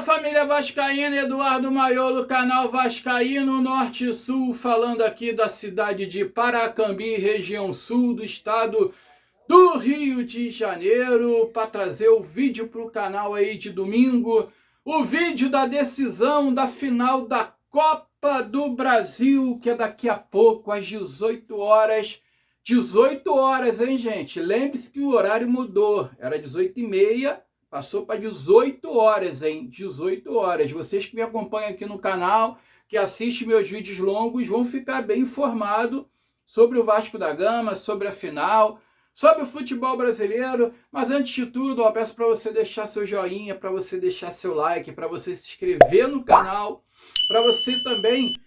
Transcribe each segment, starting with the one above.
Família vascaína, Eduardo Maiolo, canal Vascaíno Norte e Sul, falando aqui da cidade de Paracambi, região sul do estado do Rio de Janeiro, para trazer o vídeo para o canal aí de domingo, o vídeo da decisão da final da Copa do Brasil, que é daqui a pouco, às 18 horas. 18 horas, hein, gente? Lembre-se que o horário mudou, era 18h30, passou para 18 horas, hein? 18 horas. Vocês que me acompanham aqui no canal, que assistem meus vídeos longos, vão ficar bem informados sobre o Vasco da Gama, sobre a final, sobre o futebol brasileiro. Mas antes de tudo, eu peço para você deixar seu joinha, para você deixar seu like, para você se inscrever no canal, para você também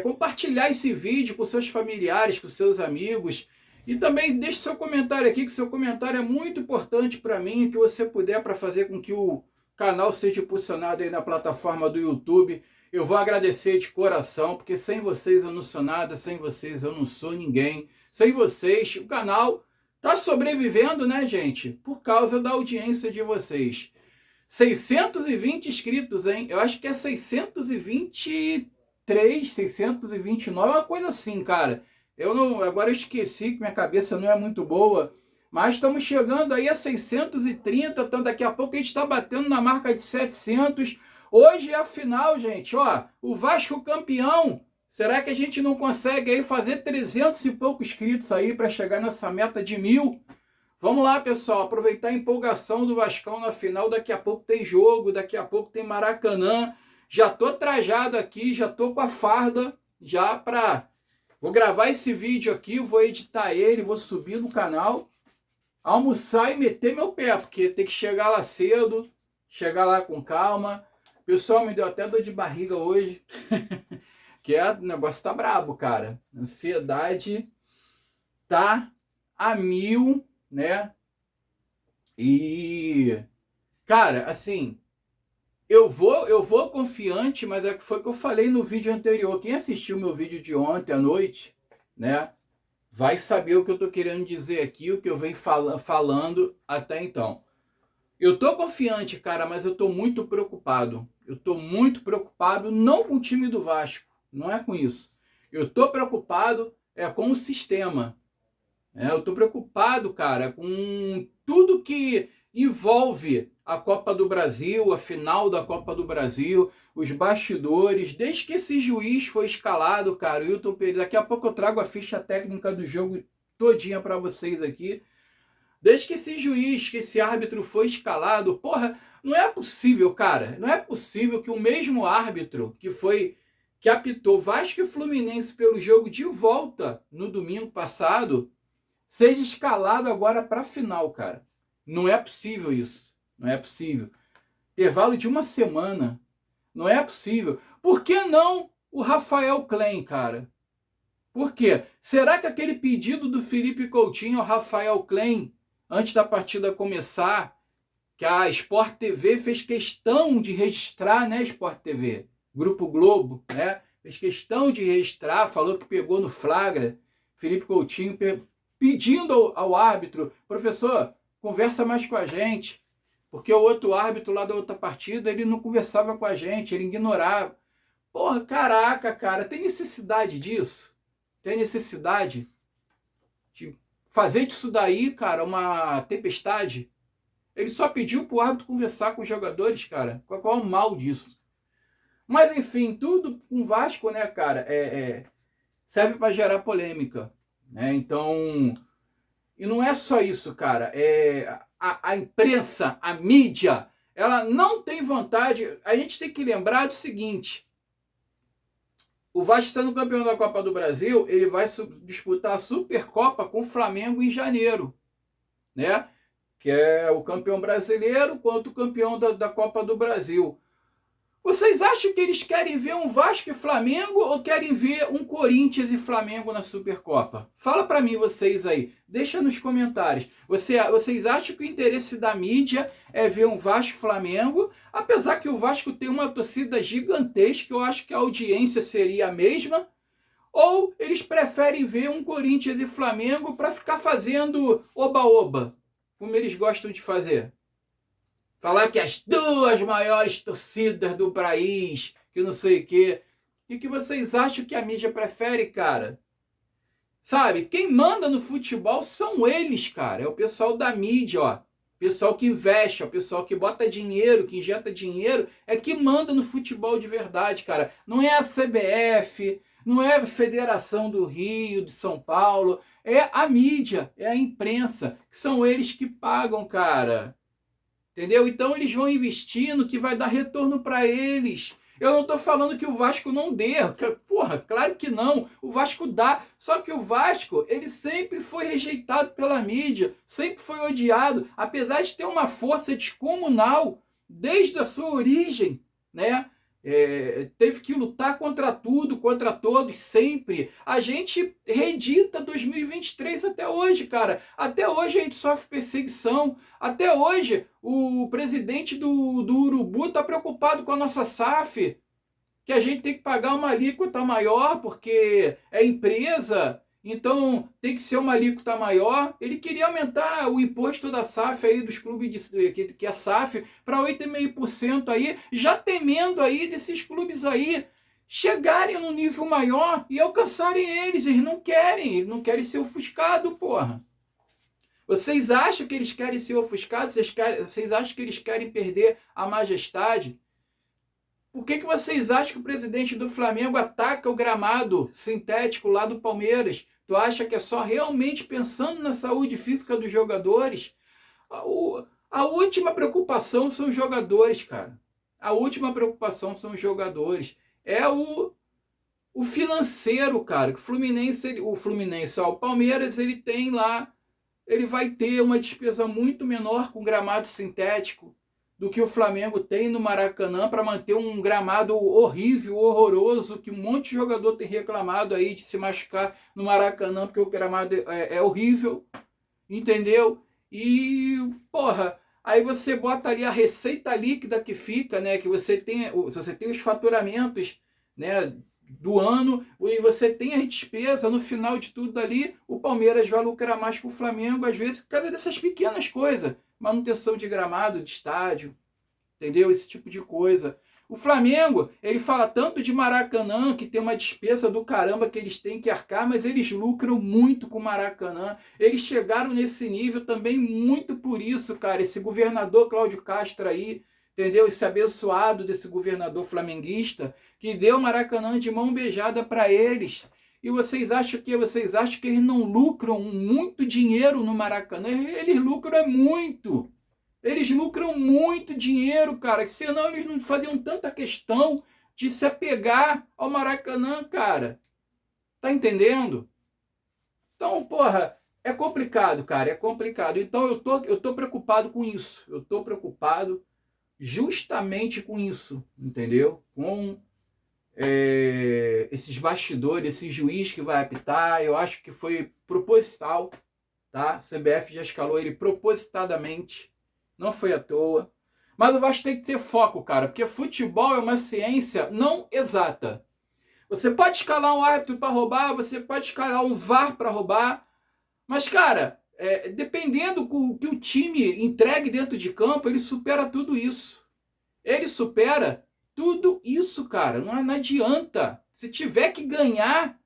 compartilhar esse vídeo com seus familiares, com seus amigos. E também deixe seu comentário aqui, que seu comentário é muito importante para mim, que você puder, para fazer com que o canal seja impulsionado aí na plataforma do YouTube. Eu vou agradecer de coração, porque sem vocês eu não sou nada, sem vocês eu não sou ninguém. Sem vocês, o canal tá sobrevivendo, né, gente? Por causa da audiência de vocês. 620 inscritos, hein? Eu acho que é 623, 629, uma coisa assim, cara. Agora eu esqueci, que minha cabeça não é muito boa, mas estamos chegando aí a 630, então daqui a pouco a gente está batendo na marca de 700. Hoje é a final, gente, ó, o Vasco campeão. Será que a gente não consegue aí fazer 300 e poucos inscritos aí para chegar nessa meta de 1000? Vamos lá, pessoal, aproveitar a empolgação do Vascão na final. Daqui a pouco tem jogo, daqui a pouco tem Maracanã. Já tô trajado aqui, já tô com a farda já para... Vou gravar esse vídeo aqui, vou editar ele, vou subir no canal, almoçar e meter meu pé, porque tem que chegar lá cedo, chegar lá com calma. Pessoal, me deu até dor de barriga hoje, que o negócio tá brabo, cara. A ansiedade tá a 1000, né? E, cara, assim, eu vou confiante, mas é que foi o que eu falei no vídeo anterior. Quem assistiu meu vídeo de ontem à noite, né, vai saber o que eu tô querendo dizer aqui, o que eu venho falando até então. Eu tô confiante, cara, mas eu tô muito preocupado. Eu tô muito preocupado não com o time do Vasco, não é com isso. Eu tô preocupado com o sistema. Eu tô preocupado, cara, com tudo que envolve a Copa do Brasil, a final da Copa do Brasil, os bastidores, desde que esse juiz foi escalado, cara, o Hilton Pereira. Daqui a pouco eu trago a ficha técnica do jogo todinha para vocês aqui. Desde que esse juiz, que esse árbitro foi escalado, porra, não é possível, cara, não é possível que o mesmo árbitro que apitou Vasco e Fluminense pelo jogo de volta no domingo passado, seja escalado agora para a final, cara. Não é possível isso. Não é possível. Intervalo de uma semana. Não é possível. Por que não o Rafael Klein, cara? Por quê? Será que aquele pedido do Felipe Coutinho ao Rafael Klein, antes da partida começar, que a Sport TV fez questão de registrar, né, Sport TV? Grupo Globo, né? Fez questão de registrar, falou que pegou no flagra. Felipe Coutinho pedindo ao árbitro, professor, conversa mais com a gente, porque o outro árbitro lá da outra partida, ele não conversava com a gente, ele ignorava. Porra, caraca, cara, tem necessidade disso? Tem necessidade de fazer disso daí, cara, uma tempestade? Ele só pediu pro árbitro conversar com os jogadores, cara. Qual é o mal disso? Mas, enfim, tudo com o Vasco, né, cara, serve para gerar polêmica. Então, e não é só isso, cara, a imprensa, a mídia, ela não tem vontade. A gente tem que lembrar do seguinte: o Vasco está no campeão da Copa do Brasil, ele vai disputar a Supercopa com o Flamengo em janeiro, né, que é o campeão brasileiro contra o campeão da Copa do Brasil. Vocês acham que eles querem ver um Vasco e Flamengo ou querem ver um Corinthians e Flamengo na Supercopa? Fala para mim vocês aí, deixa nos comentários. Vocês acham que o interesse da mídia é ver um Vasco e Flamengo? Apesar que o Vasco tem uma torcida gigantesca, eu acho que a audiência seria a mesma. Ou eles preferem ver um Corinthians e Flamengo para ficar fazendo oba-oba, como eles gostam de fazer? falar que as duas maiores torcidas do país, que não sei o quê. E o que vocês acham que a mídia prefere, cara? Sabe, quem manda no futebol são eles, cara. É o pessoal da mídia, ó. Pessoal que investe, ó, pessoal que bota dinheiro, que injeta dinheiro, é que manda no futebol de verdade, cara. Não é a CBF, não é a Federação do Rio, de São Paulo, é a mídia, é a imprensa, que são eles que pagam, cara. Entendeu? Então eles vão investindo que vai dar retorno para eles. Eu não estou falando que o Vasco não dê, porra, claro que não. O Vasco dá, só que o Vasco, ele sempre foi rejeitado pela mídia, sempre foi odiado, apesar de ter uma força descomunal desde a sua origem, né? Teve que lutar contra tudo, contra todos, sempre. A gente reedita 2023 até hoje, cara. Até hoje a gente sofre perseguição. Até hoje o presidente do Urubu está preocupado com a nossa SAF, que a gente tem que pagar uma alíquota maior porque é empresa, então tem que ser uma alíquota maior. Ele queria aumentar o imposto da SAF aí dos clubes que é SAF para 8,5% aí, já temendo aí desses clubes aí chegarem no nível maior e alcançarem eles. Eles não querem ser ofuscados, porra. Vocês acham que eles querem ser ofuscados? Vocês acham que eles querem perder a majestade? Por que vocês acham que o presidente do Flamengo ataca o gramado sintético lá do Palmeiras? Tu acha que é só realmente pensando na saúde física dos jogadores? A última preocupação são os jogadores, cara. A última preocupação são os jogadores. É o financeiro, cara. O Palmeiras, ele tem lá, ele vai ter uma despesa muito menor com gramado sintético do que o Flamengo tem no Maracanã para manter um gramado horrível, horroroso, que um monte de jogador tem reclamado aí de se machucar no Maracanã porque o gramado é horrível, entendeu? E, porra, aí você bota ali a receita líquida que fica, né? Que você tem os faturamentos, né, do ano, e você tem a despesa no final de tudo ali, o Palmeiras vai lucrar mais que o Flamengo, às vezes, por causa dessas pequenas coisas. Manutenção de gramado, de estádio, entendeu? Esse tipo de coisa. O Flamengo, ele fala tanto de Maracanã, que tem uma despesa do caramba que eles têm que arcar, mas eles lucram muito com o Maracanã. Eles chegaram nesse nível também muito por isso, cara. Esse governador Cláudio Castro aí, entendeu? Esse abençoado desse governador flamenguista, que deu o Maracanã de mão beijada para eles. E vocês acham que eles não lucram muito dinheiro no Maracanã? Eles lucram muito. Eles lucram muito dinheiro, cara. Senão eles não faziam tanta questão de se apegar ao Maracanã, cara. Tá entendendo? Então, porra, é complicado, cara. É complicado. Então eu tô preocupado com isso. Eu tô preocupado justamente com isso, entendeu? Com esses bastidores, esse juiz que vai apitar. Eu acho que foi proposital, tá? A CBF já escalou ele propositadamente, não foi à toa. Mas o Vasco tem que ter foco, cara, porque futebol é uma ciência não exata. Você pode escalar um árbitro para roubar, você pode escalar um VAR para roubar, mas, cara, dependendo do que o time entregue dentro de campo, ele supera tudo isso. Ele supera tudo isso, cara. Não adianta. Se tiver que ganhar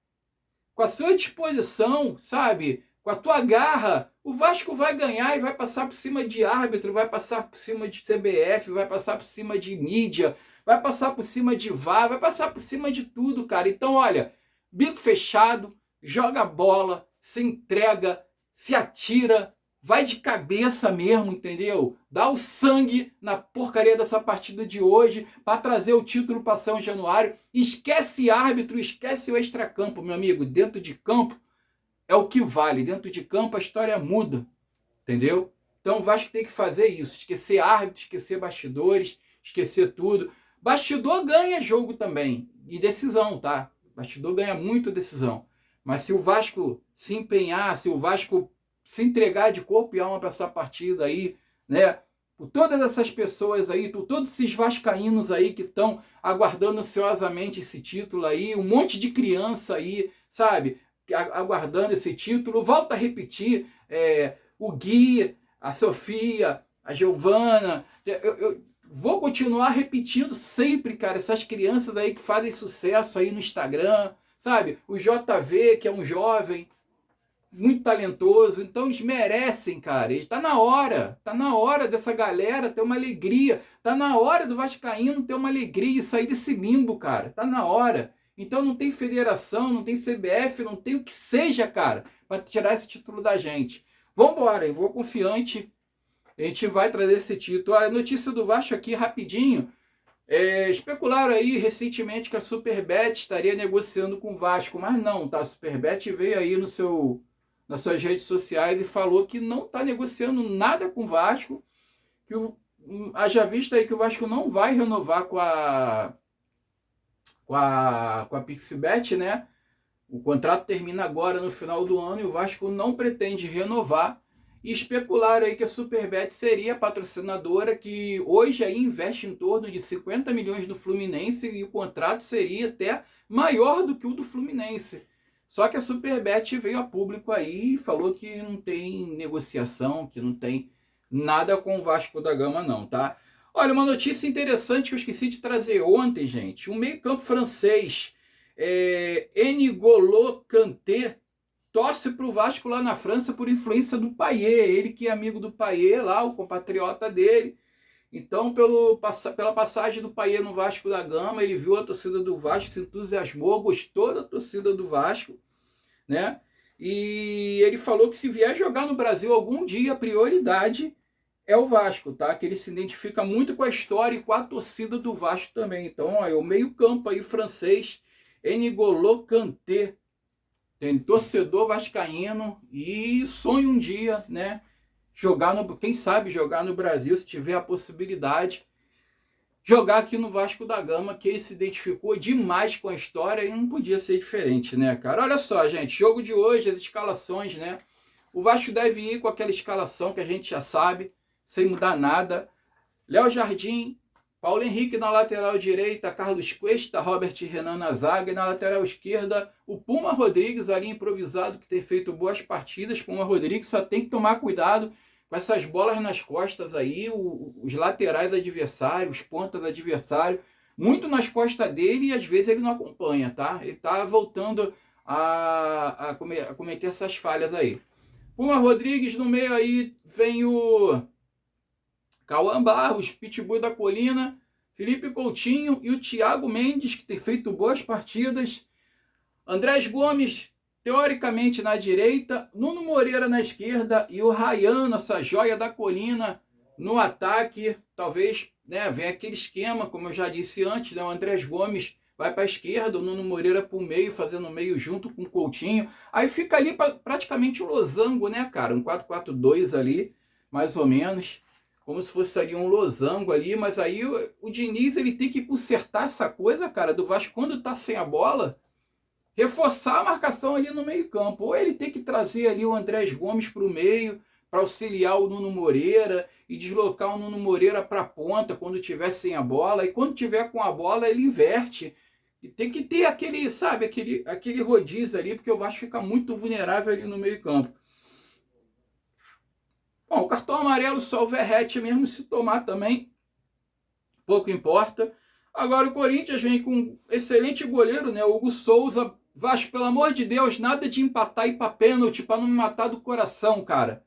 com a sua disposição, sabe? Com a tua garra, o Vasco vai ganhar e vai passar por cima de árbitro, vai passar por cima de CBF, vai passar por cima de mídia, vai passar por cima de VAR, vai passar por cima de tudo, cara. Então, olha, bico fechado, joga bola, se entrega, se atira, vai de cabeça mesmo, entendeu? Dá o sangue na porcaria dessa partida de hoje para trazer o título para São Januário. Esquece árbitro, esquece o extracampo, meu amigo. Dentro de campo é o que vale. Dentro de campo a história muda, entendeu? Então o Vasco tem que fazer isso. Esquecer árbitro, esquecer bastidores, esquecer tudo. Bastidor ganha jogo também. E decisão, tá? Bastidor ganha muito decisão. Mas se o Vasco se empenhar, se o Vasco se entregar de corpo e alma para essa partida aí, né? Por todas essas pessoas aí, por todos esses vascaínos aí que estão aguardando ansiosamente esse título aí, um monte de criança aí, sabe? Aguardando esse título. Volto a repetir, o Gui, a Sofia, a Giovana. Eu vou continuar repetindo sempre, cara, essas crianças aí que fazem sucesso aí no Instagram, sabe? O JV, que é um jovem muito talentoso, então eles merecem, cara. Está tá na hora dessa galera ter uma alegria, tá na hora do vascaíno ter uma alegria e sair desse limbo, cara. Tá na hora. Então não tem federação, não tem CBF, não tem o que seja, cara, para tirar esse título da gente. Vambora, eu vou confiante. A gente vai trazer esse título. A notícia do Vasco aqui, rapidinho. Especularam aí recentemente que a Superbet estaria negociando com o Vasco, mas não, tá? A Superbet veio aí nas suas redes sociais e falou que não está negociando nada com o Vasco, que haja vista aí que o Vasco não vai renovar com a Pixbet, né? O contrato termina agora no final do ano e o Vasco não pretende renovar. E especularam aí que a Superbet seria a patrocinadora que hoje aí investe em torno de 50 milhões do Fluminense e o contrato seria até maior do que o do Fluminense. Só que a Superbet veio a público aí e falou que não tem negociação, que não tem nada com o Vasco da Gama não, tá? Olha, uma notícia interessante que eu esqueci de trazer ontem, gente. O meio-campo francês, N'Golo Kanté, torce para o Vasco lá na França por influência do Payet. Ele que é amigo do Payet lá, o compatriota dele. Então, pela passagem do Payet no Vasco da Gama, ele viu a torcida do Vasco, se entusiasmou, gostou da torcida do Vasco, né? E ele falou que se vier jogar no Brasil algum dia, a prioridade é o Vasco, tá? Que ele se identifica muito com a história e com a torcida do Vasco também. Então, ó, é o meio-campo aí francês, N'Golo Kanté, tem torcedor vascaíno e sonha um dia, né? Quem sabe jogar no Brasil, se tiver a possibilidade, jogar aqui no Vasco da Gama, que ele se identificou demais com a história e não podia ser diferente, né, cara? Olha só, gente, jogo de hoje, as escalações, né? O Vasco deve ir com aquela escalação que a gente já sabe, sem mudar nada. Léo Jardim, Paulo Henrique na lateral direita, Carlos Cuesta, Robert Renan na zaga, e na lateral esquerda, o Puma Rodrigues ali improvisado, que tem feito boas partidas. Puma Rodrigues só tem que tomar cuidado com essas bolas nas costas aí, os laterais adversários, os pontas adversários, muito nas costas dele e às vezes ele não acompanha, tá? Ele tá voltando a cometer essas falhas aí. Puma Rodrigues no meio aí, vem o Cauã Barros, Pitbull da Colina, Felipe Coutinho e o Thiago Mendes, que tem feito boas partidas. Andrés Gomes, teoricamente na direita, Nuno Moreira na esquerda e o Ryan, essa joia da colina, no ataque. Talvez, né, venha aquele esquema, como eu já disse antes, né, o Andrés Gomes vai para a esquerda, o Nuno Moreira para o meio, fazendo o meio junto com o Coutinho. Aí fica ali praticamente um losango, né, cara? Um 4-4-2 ali, mais ou menos. Como se fosse ali um losango ali, mas aí o Diniz ele tem que consertar essa coisa, cara, do Vasco quando tá sem a bola, reforçar a marcação ali no meio campo. Ou ele tem que trazer ali o Andrés Gomes para o meio, para auxiliar o Nuno Moreira e deslocar o Nuno Moreira para a ponta quando tiver sem a bola. E quando tiver com a bola, ele inverte. E tem que ter aquele, sabe, aquele rodízio ali, porque o Vasco fica muito vulnerável ali no meio campo. Bom, o cartão amarelo só o Verratti mesmo, se tomar também, pouco importa. Agora o Corinthians vem com um excelente goleiro, né? O Hugo Souza. Vasco, pelo amor de Deus, nada de empatar e ir pra pênalti para não me matar do coração, cara.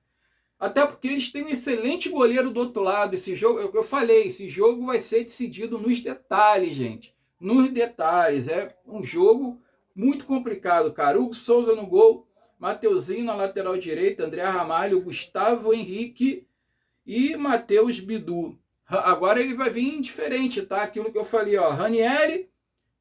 Até porque eles têm um excelente goleiro do outro lado. Esse jogo, eu falei, esse jogo vai ser decidido nos detalhes, gente. Nos detalhes. É um jogo muito complicado, cara. Hugo Souza no gol. Mateuzinho na lateral direita, André Ramalho, Gustavo Henrique e Matheus Bidu. Agora ele vai vir diferente, tá? Aquilo que eu falei, ó. Ranieri,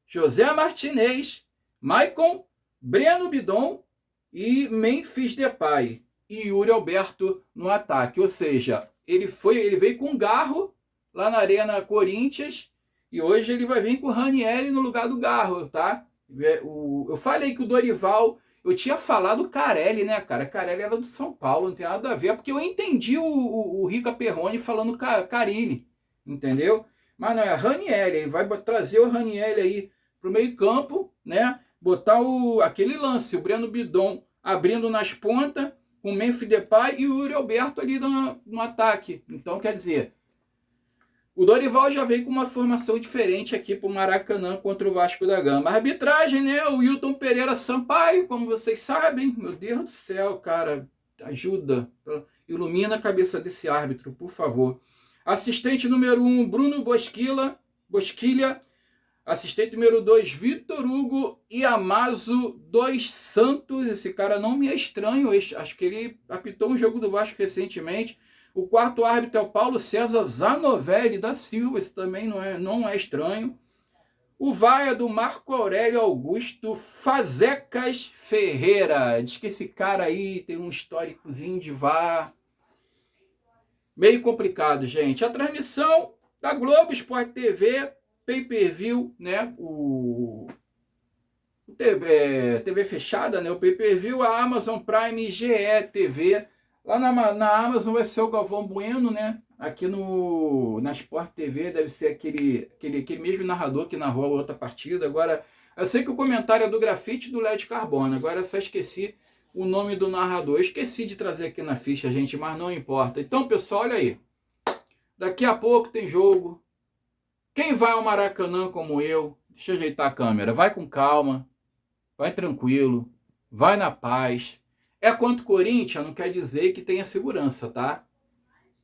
José Martinez, Maicon, Breno Bidon e Memphis Depay. E Yuri Alberto no ataque. Ou seja, ele veio com Garro lá na Arena Corinthians e hoje ele vai vir com o Ranieri no lugar do Garro, tá? Eu falei que o Dorival... Eu tinha falado Carelli, né, cara? Carelli era do São Paulo, não tem nada a ver. Porque eu entendi o Rica Perrone falando Carilli, entendeu? Mas não, é Ranieri. Ele vai trazer o Ranieri aí pro meio campo, né? Botar aquele lance, o Breno Bidon abrindo nas pontas com o Memphis Depay e o Yuri Alberto ali no ataque. Então, quer dizer, o Dorival já veio com uma formação diferente aqui para o Maracanã contra o Vasco da Gama. A arbitragem, né? O Wilton Pereira Sampaio, como vocês sabem. Meu Deus do céu, cara. Ajuda. Ilumina a cabeça desse árbitro, por favor. Assistente número 1, Bruno Bosquilha. Assistente número 2, Vitor Hugo Iamazo dos Santos. Esse cara não me é estranho. Acho que ele apitou um jogo do Vasco recentemente. O quarto árbitro é o Paulo César Zanovelli da Silva. Esse também não é estranho. O VAR é do Marco Aurélio Augusto Fazecas Ferreira. Diz que esse cara aí tem um históricozinho de VAR meio complicado, gente. A transmissão da Globo Sport TV, pay-per-view, né? O TV fechada, né? O pay-per-view, a Amazon Prime GE TV. Lá na Amazon vai ser o Galvão Bueno, né? Aqui na Sport TV deve ser aquele mesmo narrador que narrou a outra partida. Agora, eu sei que o comentário é do Grafite do LED Carbono. Agora eu só esqueci o nome do narrador. Eu esqueci de trazer aqui na ficha, gente, mas não importa. Então, pessoal, olha aí. Daqui a pouco tem jogo. Quem vai ao Maracanã como eu, deixa eu ajeitar a câmera, vai com calma, vai tranquilo, vai na paz. É contra o Corinthians, não quer dizer que tenha segurança, tá?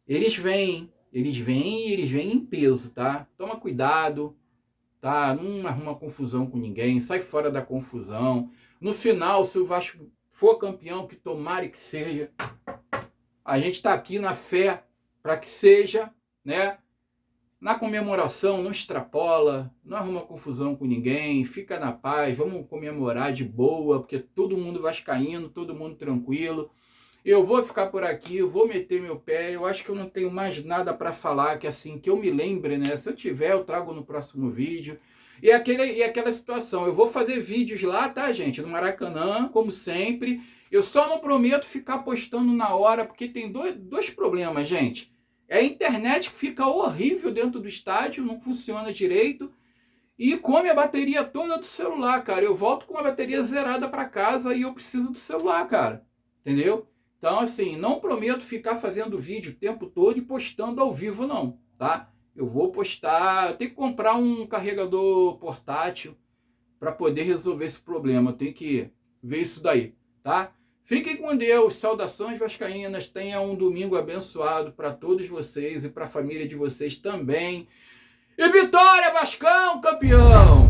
Eles vêm em peso, tá? Toma cuidado, tá? Não arruma confusão com ninguém, sai fora da confusão. No final, se o Vasco for campeão, que tomara que seja, a gente tá aqui na fé para que seja, né? Na comemoração, não extrapola, não arruma confusão com ninguém, fica na paz, vamos comemorar de boa, porque todo mundo vascaíno, todo mundo tranquilo. Eu vou ficar por aqui, eu vou meter meu pé, eu acho que eu não tenho mais nada para falar, que assim, que eu me lembre, né? Se eu tiver, eu trago no próximo vídeo. E aquela situação, eu vou fazer vídeos lá, tá, gente? No Maracanã, como sempre. Eu só não prometo ficar postando na hora, porque tem dois problemas, gente. É a internet que fica horrível dentro do estádio, não funciona direito e come a bateria toda do celular, cara. Eu volto com a bateria zerada para casa e eu preciso do celular, cara. Entendeu? Então, assim, não prometo ficar fazendo vídeo o tempo todo e postando ao vivo, não, tá? Eu vou postar, eu tenho que comprar um carregador portátil para poder resolver esse problema. Eu tenho que ver isso daí, tá? Fiquem com Deus, saudações vascaínas, tenha um domingo abençoado para todos vocês e para a família de vocês também. E vitória, Vascão, campeão!